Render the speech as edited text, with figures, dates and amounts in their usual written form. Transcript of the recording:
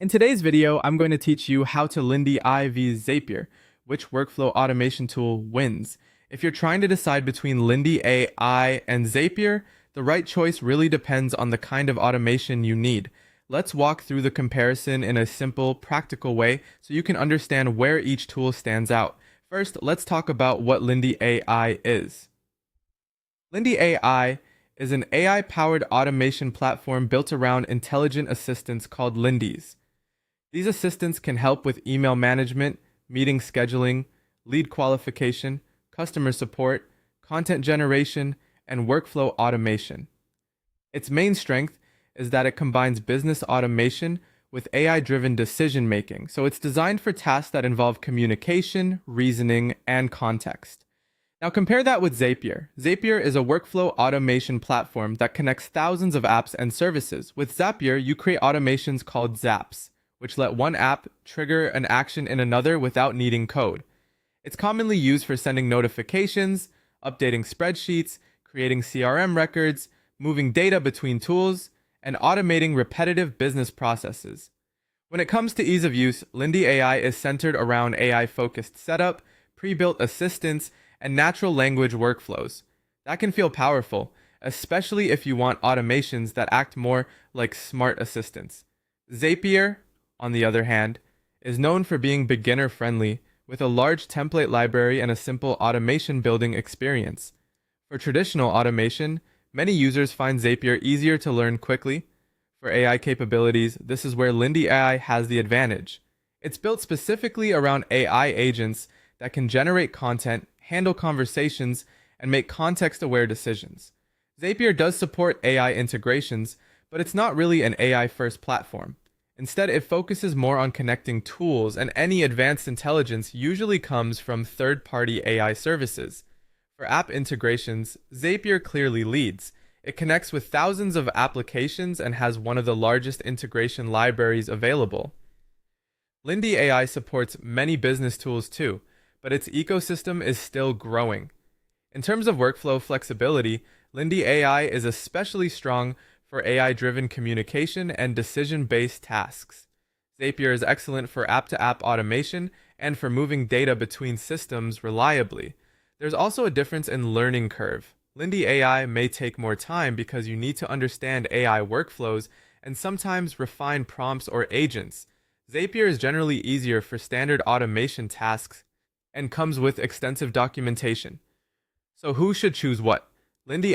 In today's video, I'm going to teach you how to Lindy AI via Zapier, which workflow automation tool wins. If you're trying to decide between Lindy AI and Zapier, the right choice really depends on the kind of automation you need. Let's walk through the comparison in a simple, practical way so you can understand where each tool stands out. First, let's talk about what Lindy AI is. Lindy AI is an AI-powered automation platform built around intelligent assistants called Lindys. These assistants can help with email management, meeting scheduling, lead qualification, customer support, content generation, and workflow automation. Its main strength is that it combines business automation with AI-driven decision making, so it's designed for tasks that involve communication, reasoning, and context. Now compare that with Zapier. Zapier is a workflow automation platform that connects thousands of apps and services. With Zapier, you create automations called zaps, which let one app trigger an action in another without needing code. It's commonly used for sending notifications, updating spreadsheets, creating CRM records, moving data between tools, and automating repetitive business processes. When it comes to ease of use, Lindy AI is centered around AI-focused setup, pre-built assistants, and natural language workflows. That can feel powerful, especially if you want automations that act more like smart assistants. Zapier, on the other hand, is known for being beginner-friendly, with a large template library and a simple automation building experience. For traditional automation, many users find Zapier easier to learn quickly. For AI capabilities, this is where Lindy AI has the advantage. It's built specifically around AI agents that can generate content, handle conversations, and make context-aware decisions. Zapier does support AI integrations, but it's not really an AI-first platform. Instead, it focuses more on connecting tools, and any advanced intelligence usually comes from third-party AI services. For app integrations, Zapier clearly leads. It connects with thousands of applications and has one of the largest integration libraries available. Lindy AI supports many business tools too, but its ecosystem is still growing. In terms of workflow flexibility, Lindy AI is especially strong for AI-driven communication and decision-based tasks. Zapier is excellent for app-to-app automation and for moving data between systems reliably. There's also a difference in learning curve. Lindy AI may take more time because you need to understand AI workflows and sometimes refine prompts or agents. Zapier is generally easier for standard automation tasks and comes with extensive documentation. So who should choose what? Lindy